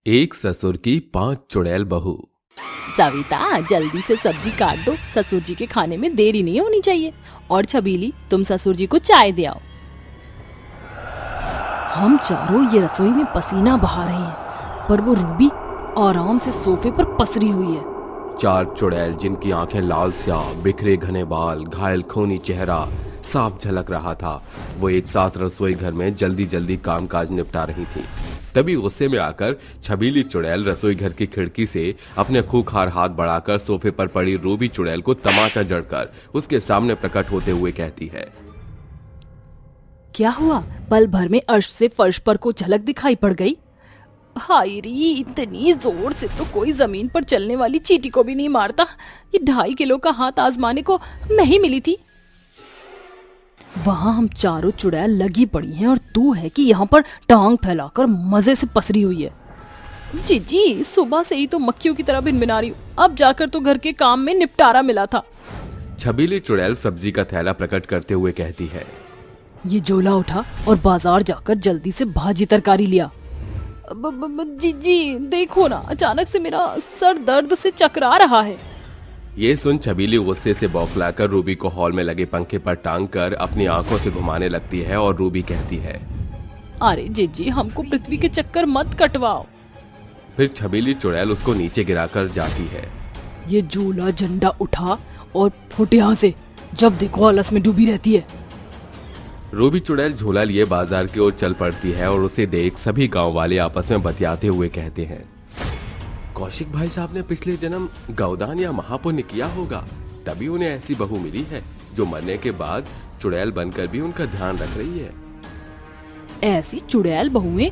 एक ससुर की 5 चुड़ैल बहू। सविता, जल्दी से सब्जी काट दो, ससुर जी के खाने में देरी नहीं होनी चाहिए। और छबीली, तुम ससुर जी को चाय दे आओ। हम चारों ये रसोई में पसीना बहा रहे हैं, पर वो रूबी आराम से सोफे पर पसरी हुई है। 4 चुड़ैल जिनकी आंखें लाल स्याह, बिखरे घने बाल, घायल खूनी चेहरा साफ झलक रहा था, वो एक साथ रसोई घर में जल्दी जल्दी कामकाज निपटा रही थी। तभी गुस्से में आकर छबीली चुड़ैल रसोई घर की खिड़की से अपने खूंखार हाथ बढ़ाकर सोफे पर पड़ी रूबी चुड़ैल को तमाचा जड़कर उसके सामने प्रकट होते हुए कहती है, क्या हुआ? पल भर में अर्श से फर्श पर को झलक दिखाई पड़ गई। हाय री, इतनी जोर से तो कोई जमीन पर चलने वाली चींटी को भी नहीं मारता। ये 2.5 किलो का हाथ आजमाने को मैं ही मिली थी। वहां हम चारों चुड़ैल लगी पड़ी हैं और तू है कि यहाँ पर टांग फैलाकर मजे से पसरी हुई है। जी, सुबह से ही तो मक्खियों की तरह भिनभिना रही हूँ, अब जाकर तो घर के काम में निपटारा मिला था। छबीली चुड़ैल सब्जी का थैला प्रकट करते हुए कहती है, ये झोला उठा और बाजार जाकर जल्दी से भाजी तरकारी लिया। जी देखो ना, अचानक से मेरा सर दर्द से चकरा रहा है। ये सुन छबीली गुस्से से बौखलाकर रूबी को हॉल में लगे पंखे पर टांग कर अपनी आंखों से घुमाने लगती है और रूबी कहती है, अरे जीजी, हमको पृथ्वी के चक्कर मत कटवाओ। फिर छबीली चुड़ैल उसको नीचे गिराकर जाती है। ये झूला झंडा उठा और फुट यहाँ से, जब देखो आलस में डूबी रहती है। रूबी चुड़ैल झूला लिए बाजार की ओर चल पड़ती है और उसे देख सभी गांव वाले आपस में बतियाते हुए कहते हैं, कौशिक भाई साहब ने पिछले जन्म गौदान या महापुण्य किया होगा, तभी उन्हें ऐसी बहू मिली है जो मरने के बाद चुड़ैल बनकर भी उनका ध्यान रख रही है। ऐसी चुड़ैल बहुएं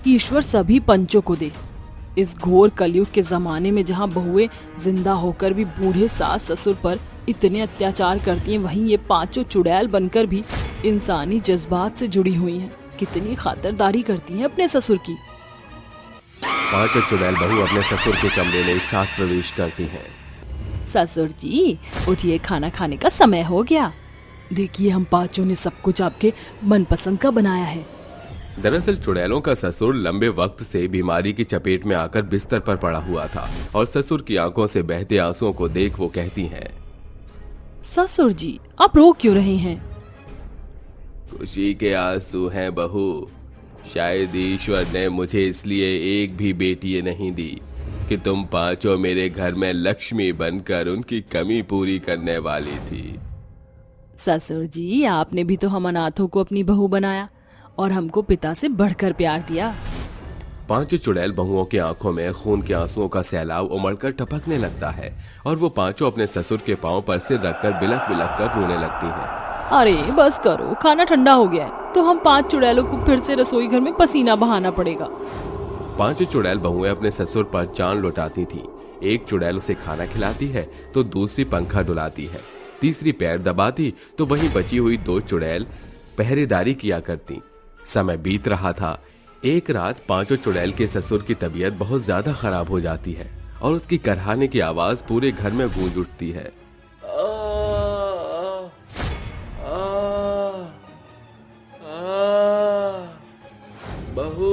ईश्वर सभी पंचों को दे। इस घोर कलयुग के जमाने में जहाँ बहुएं जिंदा होकर भी बूढ़े सास ससुर पर इतने अत्याचार करती हैं, वहीं ये 5 चुड़ैल बनकर भी इंसानी जज्बात से जुड़ी हुई हैं। कितनी खातिरदारी करती हैं अपने ससुर की। 5 चुड़ैल बहू अपने ससुर के कमरे में एक साथ प्रवेश करती हैं। ससुर जी, उठिए, खाना खाने का समय हो गया। देखिए, हम 5 ने सब कुछ आपके मनपसंद का बनाया है। दरअसल चुड़ैलों का ससुर लंबे वक्त से बीमारी की चपेट में आकर बिस्तर पर पड़ा हुआ था और ससुर की आंखों से बहते आंसुओं को देख वो कहती हैं, ससुर जी, आप रो क्यों रहे हैं? खुशी के आंसू हैं बहू। शायद ईश्वर ने मुझे इसलिए एक भी बेटी नहीं दी कि तुम 5 मेरे घर में लक्ष्मी बनकर उनकी कमी पूरी करने वाली थी। ससुर जी, आपने भी तो हम अनाथों को अपनी बहू बनाया और हमको पिता से बढ़कर प्यार दिया। 5 चुड़ैल बहुओं की आंखों में खून के आंसुओं का सैलाब उमड़कर टपकने लगता है और वो 5 अपने ससुर के पांव पर सिर रखकर बिलख बिलख कर रोने लगती हैं। अरे बस करो, खाना ठंडा हो गया है तो हम 5 चुड़ैलों को फिर से रसोई घर में पसीना बहाना पड़ेगा। 5 चुड़ैल बहुएं अपने ससुर पर जान लौटाती थीं। एक चुड़ैल उसे खाना खिलाती है तो दूसरी पंखा डुलाती है, तीसरी पैर दबाती तो वहीं बची हुई 2 चुड़ैल पहरेदारी किया करती। समय बीत रहा था। एक रात 5 चुड़ैल के ससुर की तबीयत बहुत ज्यादा खराब हो जाती है और उसकी करहाने की आवाज पूरे घर में गूंज उठती है। बहू,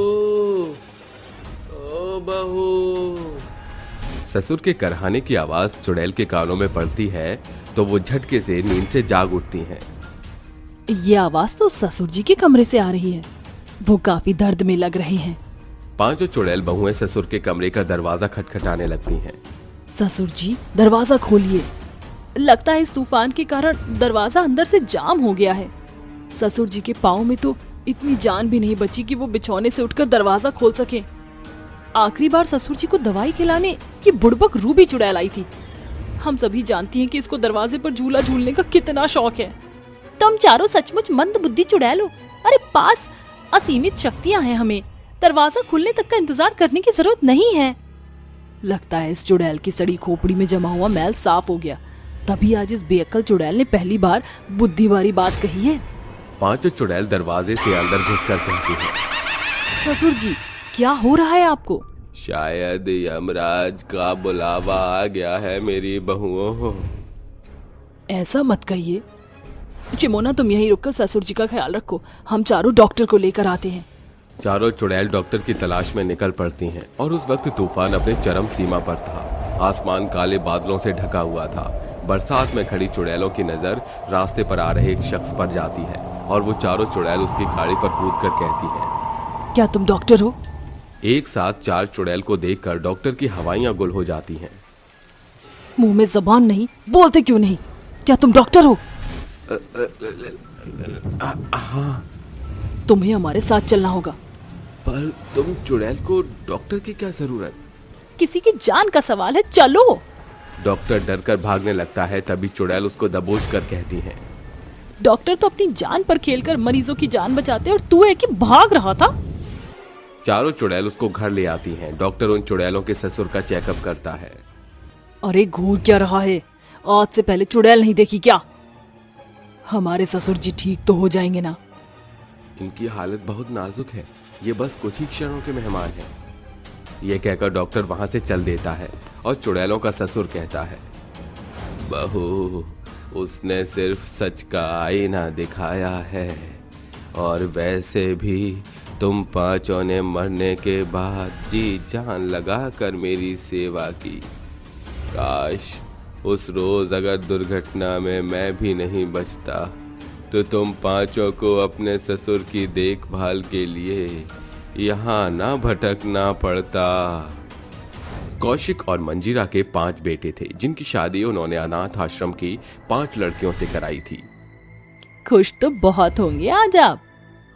ओ बहू। ससुर के करहाने की आवाज चुड़ैल के कानों में पड़ती है तो वो झटके से नींद से जाग उठती हैं। ये आवाज तो ससुर जी के कमरे से आ रही है। वो काफी दर्द में लग रहे हैं। 5 चुड़ैल बहुएं ससुर के कमरे का दरवाजा खटखटाने लगती हैं। ससुर जी, दरवाजा खोलिए। लगता है इस तूफान के कारण दरवाजा अंदर से जाम हो गया है। ससुर जी के पाँव में तो इतनी जान भी नहीं बची कि वो बिछौने से उठकर दरवाजा खोल सके। आखिरी बार ससुर जी को दवाई खिलाने की बुड़बक रूबी चुड़ैल आई थी। हम सभी जानती हैं कि इसको दरवाजे पर झूला झूलने का कितना शौक है। तुम चारों सचमुच मंद बुद्धि चुड़ैल हो। अरे पास असीमित शक्तियां हैं, हमें दरवाजा खुलने तक का इंतजार करने की जरूरत नहीं है। लगता है इस चुड़ैल की सड़ी खोपड़ी में जमा हुआ मैल साफ हो गया, तभी आज इस बेअक्ल चुड़ैल ने पहली बार बुद्धि वाली बात कही है। 5 चुड़ैल दरवाजे से अंदर घुसकर कहती है, ससुर जी, क्या हो रहा है आपको? शायद यमराज का बुलावा आ गया है मेरी बहुओं। ऐसा मत कहिए। चिमोना, तुम यहीं रुककर ससुर जी का ख्याल रखो, हम चारों डॉक्टर को लेकर आते हैं। चारों चुड़ैल डॉक्टर की तलाश में निकल पड़ती हैं और उस वक्त तूफान अपने चरम सीमा पर था। आसमान काले बादलों से ढका हुआ था। बरसात में खड़ी चुड़ैलों की नजर रास्ते पर आ रहे एक शख्स पर जाती है और वो चारों चुड़ैल उसकी गाड़ी पर कूद कर कहती है, क्या तुम डॉक्टर हो? एक साथ चार चुड़ैल को देखकर डॉक्टर की हवाइयां गुल हो जाती हैं। मुंह में जबान नहीं, बोलते क्यों नहीं? क्या तुम डॉक्टर हो? हाँ। तुम्हें हमारे साथ चलना होगा। पर तुम चुड़ैल को डॉक्टर की क्या जरूरत? किसी की जान का सवाल है, चलो। डॉक्टर डरकर भागने लगता है, तभी चुड़ैल उसको दबोच कर कहती हैं, डॉक्टर तो अपनी जान पर खेलकर मरीजों की जान बचाते और तू है कि भाग रहा था। चारों चुड़ैल उसको घर ले आती हैं। डॉक्टर उन चुड़ैलों के ससुर का चेकअप करता है। अरे घूर क्या रहा है? आज से पहले चुड़ैल नहीं देखी क्या? हमारे ससुर जी ठीक तो हो जाएंगे ना? इनकी हालत बहुत नाजुक है, ये बस कुछ ही क्षणों के मेहमान हैं। ये कहकर डॉक्टर वहां से चल देता है और चुड़ैलों का ससुर कहता है, बहू, उसने सिर्फ सच का आईना दिखाया है और वैसे भी तुम पांचों ने मरने के बाद जी जान लगा कर मेरी सेवा की। काश उस रोज अगर दुर्घटना में मैं भी नहीं बचता तो तुम पांचों को अपने ससुर की देखभाल के लिए यहाँ ना भटकना पड़ता। कौशिक और मंजीरा के 5 बेटे थे जिनकी शादी उन्होंने अनाथ आश्रम की 5 लड़कियों से कराई थी। खुश तो बहुत होंगे आज आप।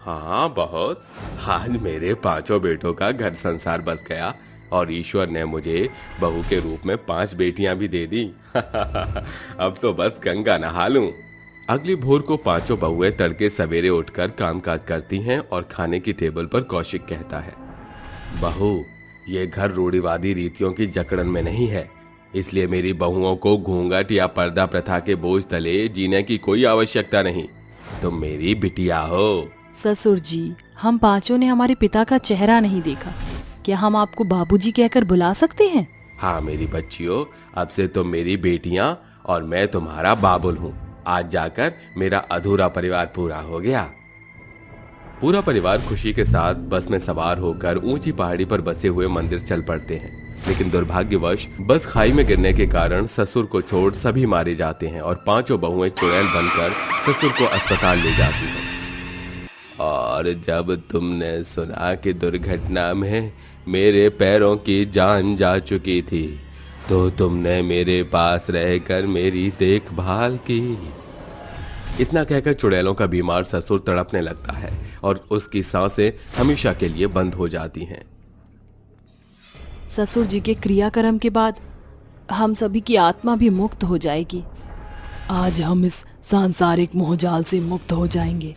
हाँ बहुत। आज मेरे 5 बेटों का घर संसार बस गया और ईश्वर ने मुझे बहू के रूप में 5 बेटियां भी दे दी। अब तो बस गंगा नहा लूं। अगली भोर को 5 बहुएं तड़के सवेरे उठकर कामकाज करती हैं और खाने की टेबल पर कौशिक कहता है, बहू, ये घर रूढ़िवादी रीतियों की जकड़न में नहीं है, इसलिए मेरी बहुओं को घूंघट या पर्दा प्रथा के बोझ तले जीने की कोई आवश्यकता नहीं। तुम मेरी बिटिया हो। ससुर जी, हम 5 ने हमारे पिता का चेहरा नहीं देखा, क्या हम आपको बाबूजी कहकर बुला सकते हैं? हाँ मेरी बच्चियों, अब से तुम मेरी बेटियां और मैं तुम्हारा बाबुल हूँ। आज जाकर मेरा अधूरा परिवार पूरा हो गया। पूरा परिवार खुशी के साथ बस में सवार होकर ऊंची पहाड़ी पर बसे हुए मंदिर चल पड़ते हैं, लेकिन दुर्भाग्यवश बस खाई में गिरने के कारण ससुर को छोड़ सभी मारे जाते हैं और 5 बहुएं चुड़ैल बनकर ससुर को अस्पताल ले जाती हैं। और जब तुमने सुना कि दुर्घटना में मेरे पैरों की जान जा चुकी थी तो तुमने मेरे पास रहकर मेरी देखभाल की। इतना कहकर चुड़ैलों का बीमार ससुर तड़पने लगता है और उसकी सांसें हमेशा के लिए बंद हो जाती हैं। ससुर जी के क्रियाकर्म के बाद हम सभी की आत्मा भी मुक्त हो जाएगी। आज हम इस सांसारिक मोहजाल से मुक्त हो जाएंगे।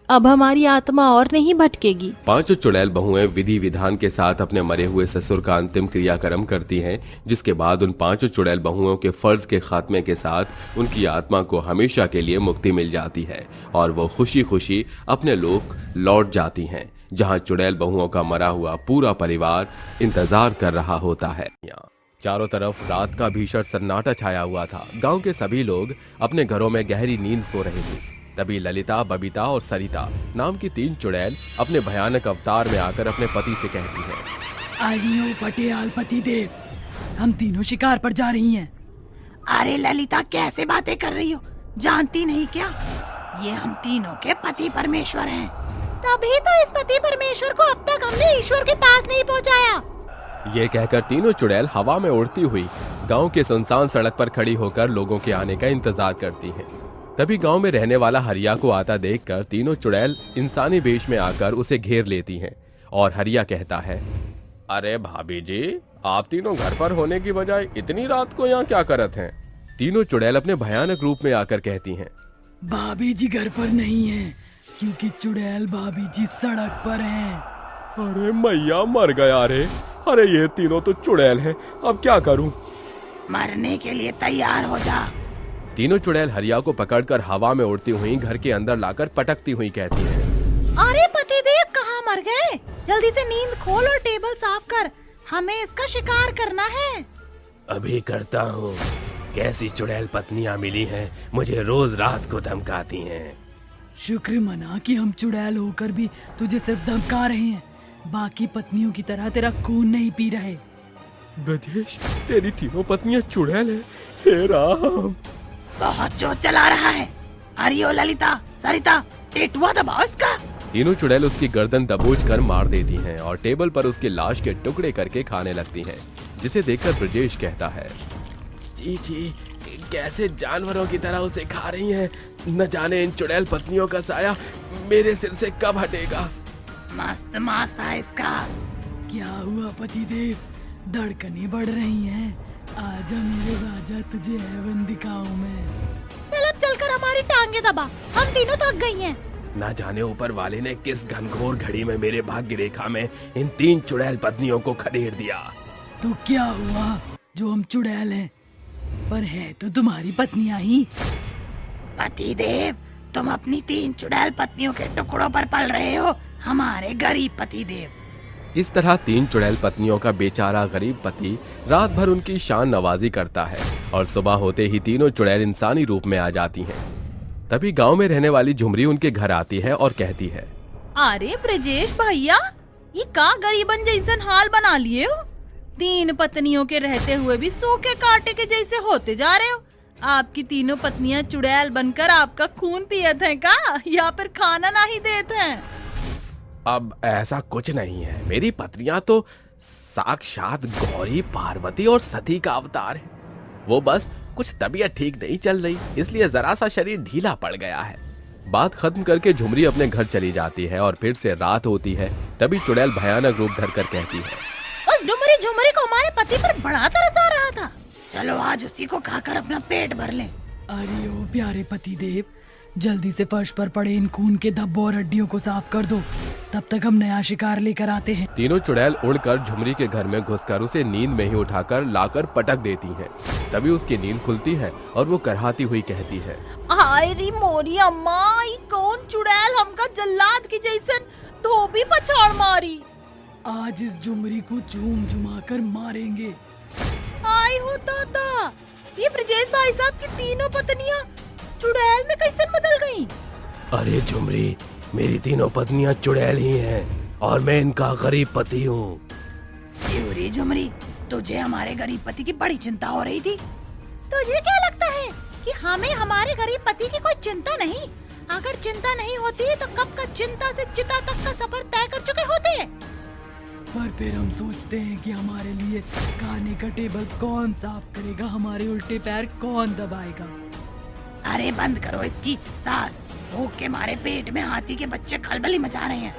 अब हमारी आत्मा और नहीं भटकेगी। 5 चुड़ैल बहुएं विधि विधान के साथ अपने मरे हुए ससुर का अंतिम क्रियाकर्म करती हैं, जिसके बाद उन 5 चुड़ैल बहुओं के फर्ज के खात्मे के साथ उनकी आत्मा को हमेशा के लिए मुक्ति मिल जाती है और वो खुशी खुशी अपने लोक लौट जाती हैं, जहां चुड़ैल बहुओं का मरा हुआ पूरा परिवार इंतजार कर रहा होता है। चारों तरफ रात का भीषण सन्नाटा छाया हुआ था। गांव के सभी लोग अपने घरों में गहरी नींद सो रहे थे। तभी ललिता, बबीता और सरिता नाम की 3 चुड़ैल अपने भयानक अवतार में आकर अपने पति से कहती हैं, आइयो पटियाल पति देव, हम तीनों शिकार पर जा रही हैं। अरे ललिता, कैसे बातें कर रही हो? जानती नहीं क्या? ये हम तीनों के पति परमेश्वर हैं। तभी तो इस पति परमेश्वर को अब तक हमने ईश्वर के पास नहीं पहुंचाया। ये कहकर तीनों चुड़ैल हवा में उड़ती हुई गांव के सुनसान सड़क पर खड़ी होकर लोगों के आने का इंतजार करती हैं। तभी गांव में रहने वाला हरिया को आता देखकर तीनों चुड़ैल इंसानी वेश में आकर उसे घेर लेती हैं और हरिया कहता है, अरे भाभी जी, आप तीनों घर पर होने की बजाय इतनी रात को यहाँ क्या करत हैं? तीनों चुड़ैल अपने भयानक रूप में आकर कहती हैं, भाभी जी घर पर नहीं है क्योंकि चुड़ैल भाभी जी सड़क पर हैं। अरे मैया मर गया रे। अरे ये तीनों तो चुड़ैल हैं, अब क्या करूं? मरने के लिए तैयार हो जा। तीनों चुड़ैल हरिया को पकड़कर हवा में उड़ती हुई घर के अंदर लाकर पटकती हुई कहती हैं, अरे पतिदेव, कहाँ मर गए? जल्दी से नींद खोल और टेबल साफ कर, हमें इसका शिकार करना है। अभी करता हूँ। कैसी चुड़ैल पत्नियां मिली हैं, मुझे रोज रात को धमकाती हैं। शुक्र मना कि हम चुड़ैल होकर भी तुझे सिर्फ धमका रहे हैं, बाकी पत्नियों की तरह तेरा खून नहीं पी रहे। ब्रजेश, तेरी तीनों पत्नियां चुड़ैल हैं। हे राम। बहुत जोर चला रहा है। अरे ओ ललिता, सरिता, टेटुआ दबाओ इसका। तीनों चुड़ैल उसकी गर्दन दबोच कर मार देती हैं और टेबल पर उसकी लाश के टुकड़े करके खाने लगती हैं, जिसे देखकर ब्रजेश कहता है, जी जी, कैसे जानवरों की तरह उसे खा रही हैं। न जाने इन चुड़ैल पत्नियों का साया मेरे सिर से कब हटेगा। मस्त मस्त है इसका। क्या हुआ पतिदेव, धड़कनें बढ़ रही हैं। आजा मेरे राजा, तुझे हेवन दिखाऊं मैं। चल अब चलकर हमारी टांगे दबा, हम तीनों थक गई हैं। न जाने ऊपर वाले ने किस घनघोर घड़ी में मेरे भाग्य रेखा में इन 3 चुड़ैल पत्नियों को खदेड़ दिया। तो क्या हुआ जो हम चुड़ैल हैं, पर है तो तुम्हारी पत्नियां ही। पतिदेव, तुम अपनी 3 चुड़ैल पत्नियों के टुकड़ों पर पल रहे हो, हमारे गरीब पतिदेव। इस तरह 3 चुड़ैल पत्नियों का बेचारा गरीब पति रात भर उनकी शान नवाजी करता है और सुबह होते ही तीनों चुड़ैल इंसानी रूप में आ जाती हैं। तभी गांव में रहने वाली झुमरी उनके घर आती है और कहती है, अरे ब्रजेश भैया, ये का गरीबन जैसन हाल बना लिए हो। 3 पत्नियों के रहते हुए भी सूखे कांटे के जैसे होते जा रहे हो। आपकी तीनों पत्नियां चुड़ैल बनकर आपका खून पियत हैं का, या फिर खाना नहीं देते हैं? अब ऐसा कुछ नहीं है, मेरी पत्नियां तो साक्षात गौरी, पार्वती और सती का अवतार है। वो बस कुछ तबीयत ठीक नहीं चल रही, इसलिए जरा सा शरीर ढीला पड़ गया है। बात खत्म करके झुमरी अपने घर चली जाती है और फिर से रात होती है। तभी चुड़ैल भयानक रूप धरकर कहती है, उस डुमरी झुमरी को हमारे पति पर बड़ा तरस आ रहा था। चलो आज उसी को खाकर अपना पेट भर लें। अरे ओ प्यारे पतिदेव, जल्दी से फर्श पर पड़े इन खून के धब्बों और हड्डियों को साफ कर दो, तब तक हम नया शिकार लेकर आते हैं। तीनों चुड़ैल उड़कर झुमरी के घर में घुसकर उसे नींद में ही उठाकर लाकर पटक देती हैं। तभी उसकी नींद खुलती है और वो करहाती हुई कहती है, हाय री मोरी अम्मा, ई कौन चुड़ैल हमका जल्लाद की जैसन धोबी पछाड़ मारी। आज इस झुमरी को झूम झुमा कर मारेंगे। आई हो दादा, ये ब्रजेश भाई साहब की तीनों पत्नियां चुड़ैल में कैसे बदल गईं? अरे झुमरी, मेरी तीनों पत्नियां चुड़ैल ही हैं और मैं इनका गरीब पति हूँ। रे झुमरी, तुझे हमारे गरीब पति की बड़ी चिंता हो रही थी। तुझे क्या लगता है कि हमें हमारे गरीब पति की कोई चिंता नहीं? अगर चिंता नहीं होती तो कब का चिंता से चिता तक का सफर तय कर चुके होते हैं। पर फिर हम सोचते हैं कि हमारे लिए खाने का टेबल कौन साफ करेगा, हमारे उल्टे पैर कौन दबाएगा। अरे बंद करो इसकी सास, भूख के मारे पेट में हाथी के बच्चे खलबली मचा रहे हैं।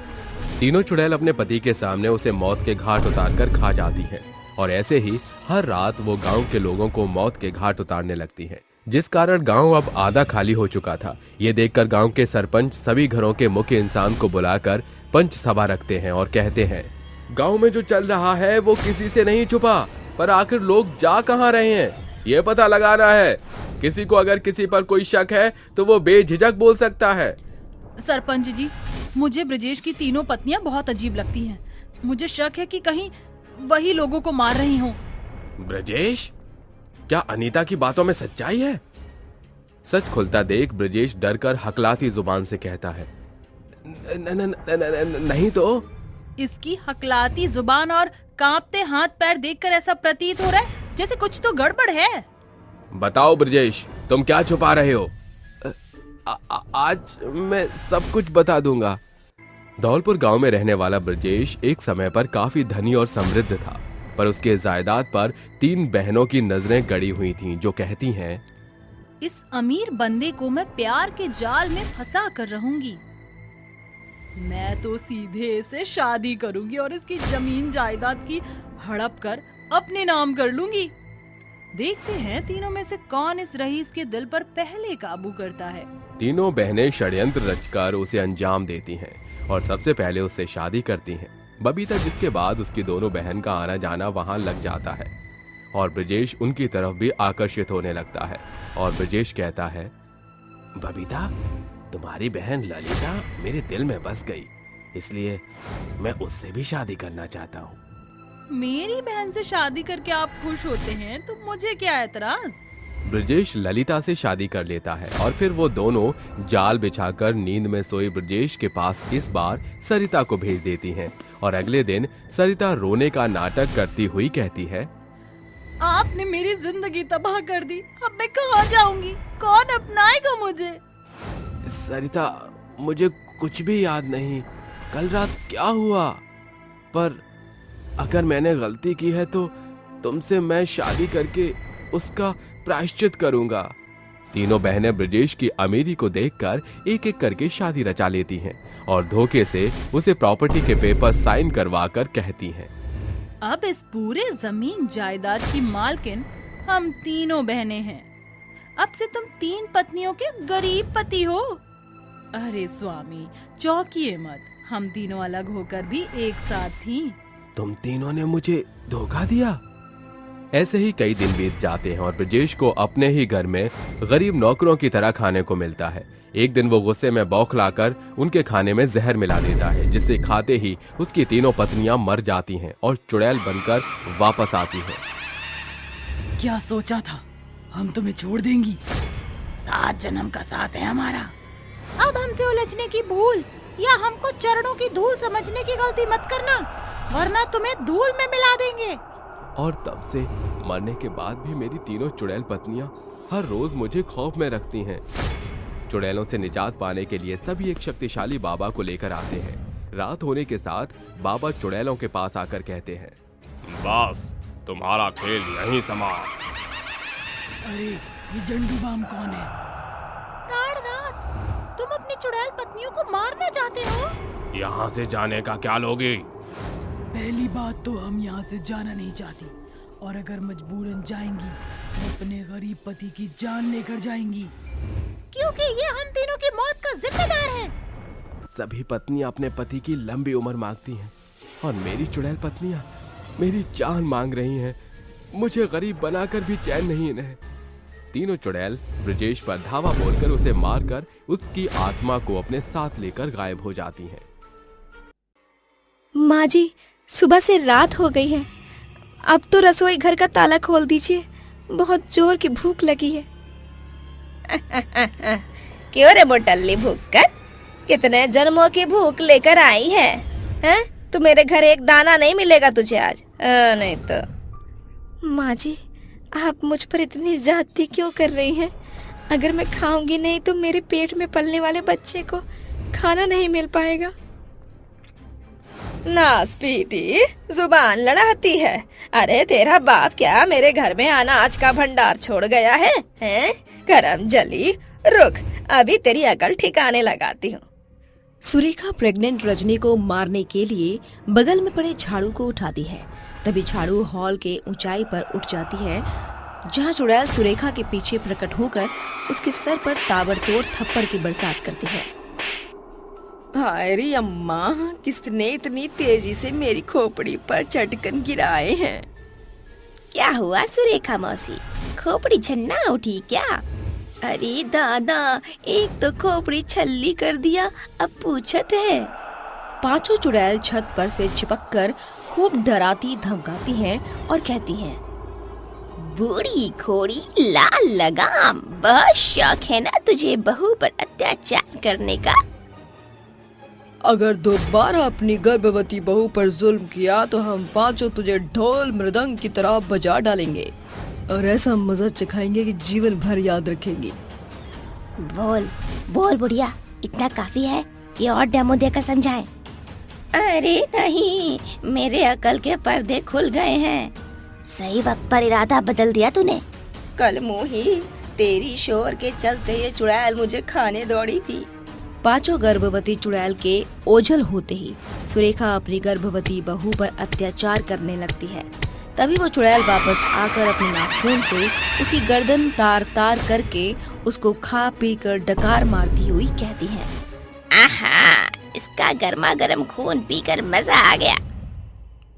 तीनों चुड़ैल अपने पति के सामने उसे मौत के घाट उतारकर खा जाती हैं और ऐसे ही हर रात वो गांव के लोगों को मौत के घाट उतारने लगती हैं, जिस कारण गांव अब आधा खाली हो चुका था। ये देखकर गांव के सरपंच सभी घरों के मुख्य इंसान को बुलाकर पंच सभा रखते हैं और कहते हैं, गांव में जो चल रहा है वो किसी से नहीं छुपा, पर आखिर लोग जा कहां रहे हैं ये पता लगाना है। किसी को अगर किसी पर कोई शक है तो वो बेझिझक बोल सकता है। सरपंच जी, मुझे ब्रजेश की तीनों पत्नियां बहुत अजीब लगती हैं। मुझे शक है कि कहीं वही लोगों को मार रही हों। ब्रजेश, क्या अनीता की बातों में सच्चाई है? सच खुलता देख ब्रजेश डरकर हकलाती जुबान से कहता है, नहीं तो। इसकी हकलाती जुबान और कांपते हाथ पैर देखकर ऐसा प्रतीत हो रहा है जैसे कुछ तो गड़बड़ है। बताओ ब्रजेश, तुम क्या छुपा रहे हो? आज मैं सब कुछ बता दूंगा। धौलपुर गांव में रहने वाला ब्रजेश एक समय पर काफी धनी और समृद्ध था, पर उसके जायदाद पर 3 बहनों की नजरें गड़ी हुई थीं, जो कहती हैं, इस अमीर बंदे को मैं प्यार के जाल में फंसा कर रहूंगी। मैं तो सीधे से शादी करूंगी और इसकी जमीन जायदाद की हड़प कर अपने नाम कर लूंगी। देखते हैं तीनों में से कौन इस रईस के दिल पर पहले काबू करता है। तीनों बहनें षड्यंत्र रचकर उसे अंजाम देती हैं और सबसे पहले उससे शादी करती हैं। बबीता, जिसके बाद उसकी दोनों बहन का आना जाना वहां लग जाता है और ब्रजेश उनकी तरफ भी आकर्षित होने लगता है। और ब्रजेश कहता है, बबीता, तुम्हारी बहन ललिता मेरे दिल में बस गई, इसलिए मैं उससे भी शादी करना चाहता हूँ। मेरी बहन से शादी करके आप खुश होते हैं तो मुझे क्या एतराज? ब्रजेश ललिता से शादी कर लेता है और फिर वो दोनों जाल बिछाकर नींद में सोए ब्रजेश के पास इस बार सरिता को भेज देती हैं और अगले दिन सरिता रोने का नाटक करती हुई कहती है, आपने मेरी जिंदगी तबाह कर दी। अब मैं कहाँ जाऊंगी? कौन अपनाएगा मुझे? सरिता, मुझे कुछ भी याद नहीं कल रात क्या हुआ, पर अगर मैंने गलती की है तो तुमसे मैं शादी करके उसका प्रायश्चित करूंगा। तीनों बहनें ब्रजेश की अमीरी को देखकर एक एक करके शादी रचा लेती हैं और धोखे से उसे प्रॉपर्टी के पेपर साइन करवाकर कहती हैं, अब इस पूरे जमीन जायदाद की मालकिन हम तीनों बहनें हैं। अब से तुम 3 पत्नियों के गरीब पति हो। अरे स्वामी, चौंकिए मत, हम तीनों अलग होकर भी एक साथ थीं। तुम तीनों ने मुझे धोखा दिया। ऐसे ही कई दिन बीत जाते हैं और ब्रजेश को अपने ही घर में गरीब नौकरों की तरह खाने को मिलता है। एक दिन वो गुस्से में बौखलाकर उनके खाने में जहर मिला देता है, जिसे खाते ही उसकी तीनों पत्नियां मर जाती हैं और चुड़ैल बनकर वापस आती हैं। क्या सोचा था, हम तुम्हें छोड़ देंगी? 7 जन्म का साथ है हमारा। अब हमसे उलझने की भूल या हमको चरणों की धूल समझने की गलती मत करना, वरना तुम्हें धूल में मिला देंगे। और तब से मरने के बाद भी मेरी तीनों चुड़ैल पत्नियां हर रोज मुझे खौफ में रखती हैं। चुड़ैलों से निजात पाने के लिए सभी एक शक्तिशाली बाबा को लेकर आते हैं। रात होने के साथ बाबा चुड़ैलों के पास आकर कहते हैं, बस तुम्हारा खेल यहीं समाप्त। अरे ये जंडू बाम कौन है? प्राणनाथ, तुम अपनी चुड़ैल पत्नियों को मारना चाहते हो? यहाँ से जाने का क्या लोगे? पहली बात तो हम यहाँ से जाना नहीं चाहती, और अगर मजबूरन जाएंगी तो अपने गरीब पति की जान लेकर जाएंगी, क्योंकि ये हम तीनों की मौत का जिम्मेदार है। सभी पत्नियां अपने पति की लंबी उम्र मांगती हैं और मेरी चुड़ैल पत्नियां मेरी जान मांग रही हैं। मुझे गरीब बनाकर भी चैन नहीं इन्हें। तीनों चुड़ैल ब्रजेश पर धावा बोलकर उसे मारकर उसकी आत्मा को अपने साथ लेकर गायब हो जाती हैं। माँ जी, सुबह से रात हो गई है, अब तो रसोई घर का ताला खोल दीजिए, बहुत जोर की भूख लगी है। क्यों रे मोटल्ली भूख कर? कितने जन्मों की भूख लेकर आई है, हैं? तो मेरे घर एक दाना नहीं मिलेगा तुझे आज, नहीं तो। माँ जी, आप मुझ पर इतनी ज्यादती क्यों कर रही हैं? अगर मैं खाऊंगी नहीं तो मेरे पेट में पलने वाले बच्चे को खाना नहीं मिल पाएगा। नास बेटी, जुबान लड़ाती है। अरे तेरा बाप क्या मेरे घर में अनाज का भंडार छोड़ गया है, हैं? करम जली, रुक, अभी तेरी अकल ठिकाने लगाती हूँ। सुरेखा प्रेग्नेंट रजनी को मारने के लिए बगल में पड़े झाड़ू को उठाती है। तभी झाड़ू हॉल के ऊंचाई पर उठ जाती है, जहाँ चुड़ैल सुरेखा के पीछे प्रकट होकर उसके सर पर ताबड़तोड़ थप्पड़ की बरसात करती है। हाय रे अम्मा, किसने इतनी तेजी से मेरी खोपड़ी पर चटकन गिराए हैं? क्या हुआ सुरेखा मौसी, खोपड़ी छन्ना उठी क्या? अरे दादा, एक तो खोपड़ी छल्ली कर दिया, अब पूछत है। पांचों चुड़ैल छत पर से चिपककर खूब डराती धमकाती हैं और कहती हैं, बूढ़ी खोड़ी लाल लगाम, बहुत शौक है ना तुझे बहू पर अत्याचार करने का? अगर दोबारा अपनी गर्भवती बहू पर जुल्म किया तो हम पांचों तुझे ढोल मृदंग की तरह बजा डालेंगे और ऐसा मजा चखाएंगे कि जीवन भर याद रखेंगे। बोल बोल बुढ़िया, इतना काफी है कि और डेमो देकर समझाएं? अरे नहीं, मेरे अकल के पर्दे खुल गए हैं। सही वक्त पर इरादा बदल दिया तूने। कल मुही, तेरी शोर के चलते ये चुड़ैल मुझे खाने दौड़ी थी। पांचों गर्भवती चुड़ैल के ओझल होते ही सुरेखा अपनी गर्भवती बहू पर अत्याचार करने लगती है। तभी वो चुड़ैल वापस आकर अपने नाखून से उसकी गर्दन तार तार करके उसको खा पी कर डकार मारती हुई कहती है, आहा, इसका गर्मा गर्म खून पीकर मजा आ गया।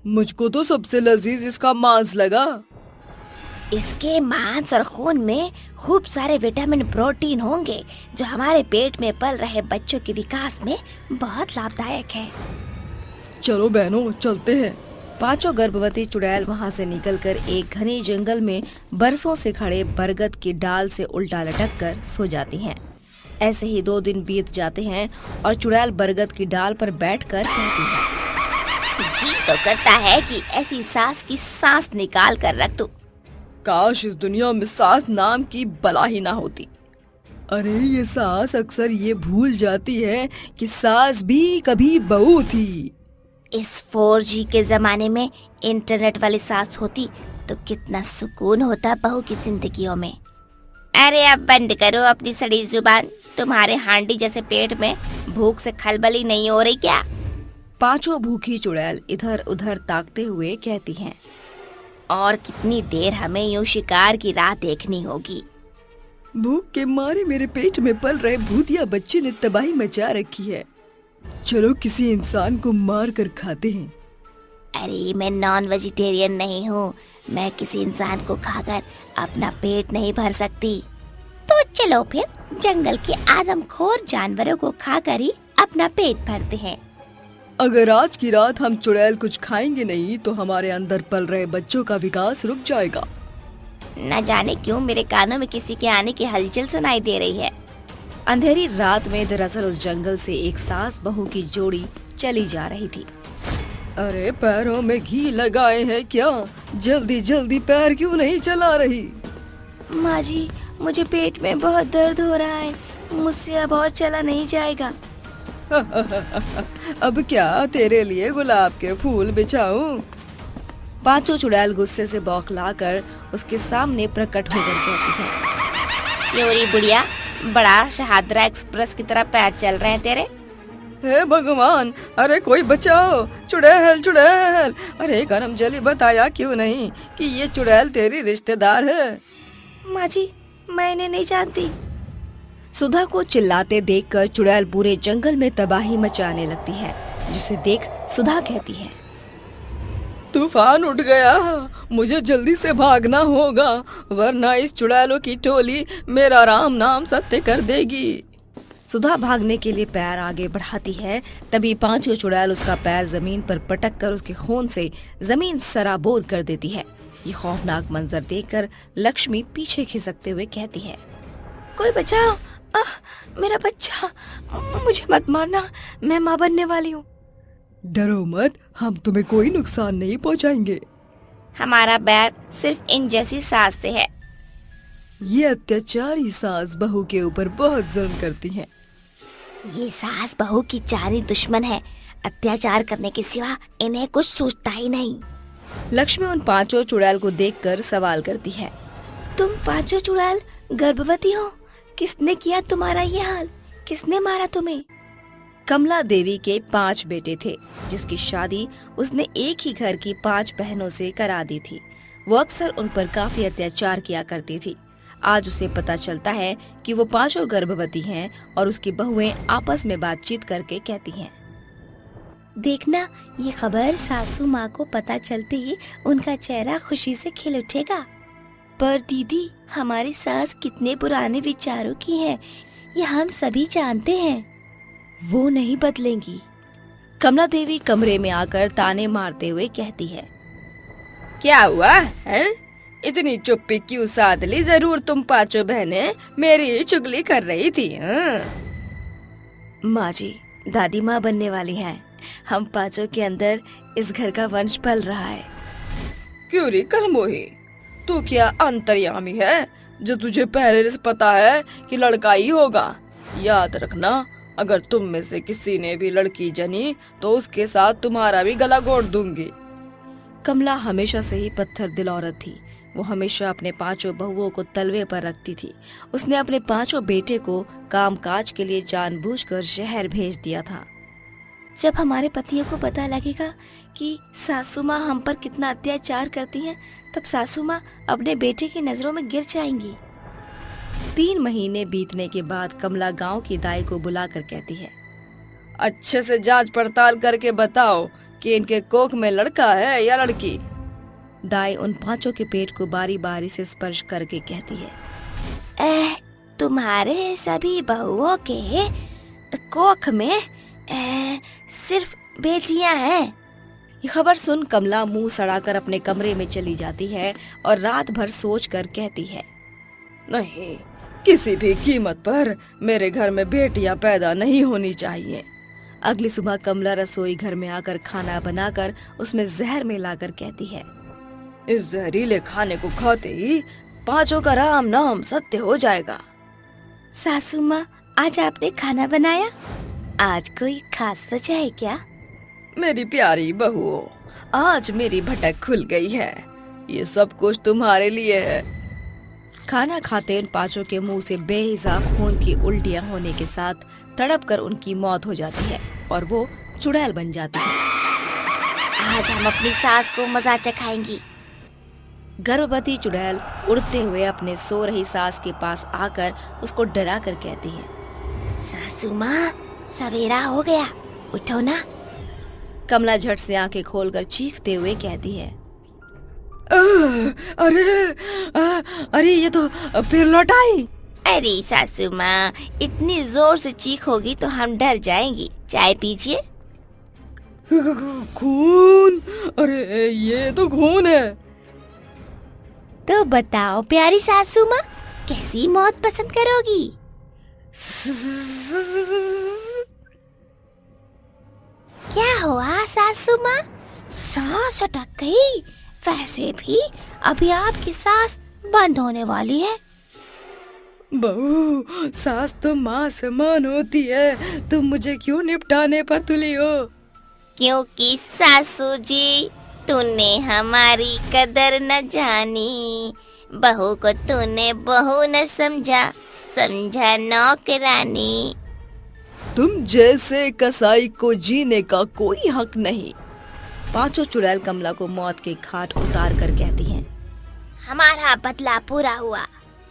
मुझको तो सबसे लजीज इसका मांस लगा। इसके मांस और खून में खूब सारे विटामिन प्रोटीन होंगे जो हमारे पेट में पल रहे बच्चों के विकास में बहुत लाभदायक है। चलो बहनों, चलते हैं। पांचों गर्भवती चुड़ैल वहां से निकलकर एक घने जंगल में बरसों से खड़े बरगद की डाल से उल्टा लटक कर सो जाती हैं। ऐसे ही 2 दिन बीत जाते हैं और चुड़ैल बरगद की डाल पर बैठकर कहती है, जी तो करता है कि ऐसी सास की सांस निकाल कर रख दूं। काश इस दुनिया में सास नाम की बला ही ना होती। अरे ये सास अक्सर ये भूल जाती है कि सास भी कभी बहू थी। इस 4G के जमाने में इंटरनेट वाली सास होती तो कितना सुकून होता बहू की जिंदगियों में। अरे अब बंद करो अपनी सड़ी जुबान, तुम्हारे हांडी जैसे पेट में भूख से खलबली नहीं हो रही क्या? पांचों भूखी चुड़ैल इधर उधर ताकते हुए कहती हैं, और कितनी देर हमें यूं शिकार की राह देखनी होगी। भूख के मारे मेरे पेट में पल रहे भूतिया बच्चे ने तबाही मचा रखी है। चलो किसी इंसान को मार कर खाते हैं। अरे मैं नॉन वेजिटेरियन नहीं हूँ, मैं किसी इंसान को खाकर अपना पेट नहीं भर सकती। तो चलो फिर जंगल के आदमखोर जानवरों को खाकर ही अपना पेट भरते हैं। अगर आज की रात हम चुड़ैल कुछ खाएंगे नहीं तो हमारे अंदर पल रहे बच्चों का विकास रुक जाएगा। न जाने क्यों मेरे कानों में किसी के आने की हलचल सुनाई दे रही है। अंधेरी रात में दरअसल उस जंगल से एक सास बहू की जोड़ी चली जा रही थी। अरे पैरों में घी लगाए हैं क्या? जल्दी जल्दी पैर क्यों नहीं चला रही? माँ जी, मुझे पेट में बहुत दर्द हो रहा है, मुझसे अब और चला नहीं जाएगा। अब क्या तेरे लिए गुलाब के फूल बिछाऊं? पांचों चुड़ैल गुस्से से बौखलाकर उसके सामने प्रकट होकर कहती है, योरी बुढ़िया, बड़ा शहादरा एक्सप्रेस की तरह पैर चल रहे हैं तेरे। हे भगवान, अरे कोई बचाओ, चुड़ैल चुड़ैल। अरे करम जली बताया क्यों नहीं कि ये चुड़ैल तेरी रिश्तेदार है? माँ जी, मैं इन्हें नहीं जानती। सुधा को चिल्लाते देखकर चुड़ैल पूरे जंगल में तबाही मचाने लगती है, जिसे देख सुधा कहती है, तूफान उठ गया, मुझे जल्दी से भागना होगा वरना इस चुड़ैलों की टोली मेरा राम नाम सत्य कर देगी। सुधा भागने के लिए पैर आगे बढ़ाती है, तभी पांचों चुड़ैल उसका पैर जमीन पर पटक कर उसके खून से जमीन सराबोर कर देती है। ये खौफनाक मंजर देखकर लक्ष्मी पीछे खिसकते हुए कहती है, कोई बचाओ, मेरा बच्चा, मुझे मत मारना, मैं माँ बनने वाली हूँ। डरो मत, हम तुम्हें कोई नुकसान नहीं पहुँचाएंगे। हमारा बैर सिर्फ इन जैसी सास से है। ये अत्याचारी सास बहू के ऊपर बहुत जुल्म करती है। ये सास बहू की जानी दुश्मन है, अत्याचार करने के सिवा इन्हें कुछ सोचता ही नहीं। लक्ष्मी उन पांचों चुड़ैल को देखकर सवाल करती है, तुम पांचों चुड़ैल गर्भवती हो? किसने किया तुम्हारा ये हाल? किसने मारा तुम्हें? कमला देवी के 5 बेटे थे, जिसकी शादी उसने एक ही घर की 5 बहनों से करा दी थी। वो अक्सर उन पर काफी अत्याचार किया करती थी। आज उसे पता चलता है कि वो पांचों गर्भवती हैं और उसकी बहुएं आपस में बातचीत करके कहती हैं, देखना, ये खबर सासू माँ को पता चलते ही उनका चेहरा खुशी से खिल उठेगा। पर दीदी, हमारी सास कितने पुराने विचारों की है, ये हम सभी जानते हैं। वो नहीं बदलेंगी। कमला देवी कमरे में आकर ताने मारते हुए कहती है, क्या हुआ है? इतनी चुप्पी क्यों साध ली? जरूर तुम पांचों बहनें मेरी चुगली कर रही थी। माँ जी, दादी माँ बनने वाली हैं। हम पांचों के अंदर इस घर का वंश पल रहा है। क्यों रे कलमोही, तू क्या अंतर्यामी है जो तुझे पहले से पता है कि लड़का ही होगा? याद रखना, अगर तुम में से किसी ने भी लड़की जनी तो उसके साथ तुम्हारा भी गला घोट दूंगी। कमला हमेशा से ही पत्थर दिल औरत थी। वो हमेशा अपने पांचों बहुओं को तलवे पर रखती थी। उसने अपने पांचों बेटे को कामकाज के लिए जानबूझकर शहर भेज दिया था। जब हमारे पतियों को पता लगेगा कि सासू माँ हम पर कितना अत्याचार करती हैं, तब सासू माँ अपने बेटे की नजरों में गिर जाएंगी। 3 महीने बीतने के बाद कमला गांव की दाई को बुलाकर कहती है, अच्छे से जांच पड़ताल करके बताओ कि इनके कोख में लड़का है या लड़की। दाई उन पांचों के पेट को बारी बारी से स्पर्श करके कहती है, तुम्हारे सभी बहुओं के कोख में सिर्फ बेटियां हैं। ये खबर सुन कमला मुंह सड़ाकर अपने कमरे में चली जाती है और रात भर सोचकर कहती है, नहीं, किसी भी कीमत पर मेरे घर में बेटियां पैदा नहीं होनी चाहिए। अगली सुबह कमला रसोई घर में आकर खाना बनाकर उसमें जहर मिलाकर कहती है, इस जहरीले खाने को खाते ही पांचों का राम नाम सत्य हो जाएगा। सासू माँ, आज आपने खाना बनाया? आज कोई खास वजह है क्या? मेरी प्यारी बहू, आज मेरी भटक खुल गई है। ये सब कुछ तुम्हारे लिए है। खाना खाते उन पांचों के मुंह से बेहिसाब खून की उल्टियां होने के साथ तड़प कर उनकी मौत हो जाती है और वो चुड़ैल बन जाती है। आज हम अपनी सास को मजा चखाएंगी। गर्भवती चुड़ैल उड़ते हुए अपने सो रही सास के पास आकर उसको डरा कर कहती है, सासू माँ, सवेरा हो गया, उठो ना। कमला झट से आंखें खोलकर चीखते हुए कहती है, अरे ये तो फिर लौट आई। अरे सासू माँ, इतनी जोर से चीखोगी तो हम डर जाएंगी। चाय पीजिए। खून? अरे ये तो खून है। तो बताओ प्यारी सासू माँ, कैसी मौत पसंद करोगी? क्या हुआ सासू माँ, सांस अटक गई? वैसे भी अभी आपकी सांस बंद होने वाली है। बहू, सास तो माँ समान होती है, तुम मुझे क्यों निपटाने पर तुली हो? क्योंकि सासू जी, तूने हमारी कदर न जानी। बहू को तूने बहू न समझा, समझा नौकरानी। तुम जैसे कसाई को जीने का कोई हक नहीं। पांचों चुड़ैल कमला को मौत के घाट उतार कर कहती हैं, हमारा बदला पूरा हुआ,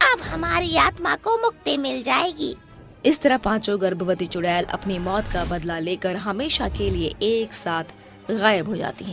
अब हमारी आत्मा को मुक्ति मिल जाएगी। इस तरह पांचों गर्भवती चुड़ैल अपनी मौत का बदला लेकर हमेशा के लिए एक साथ गायब हो जाती हैं।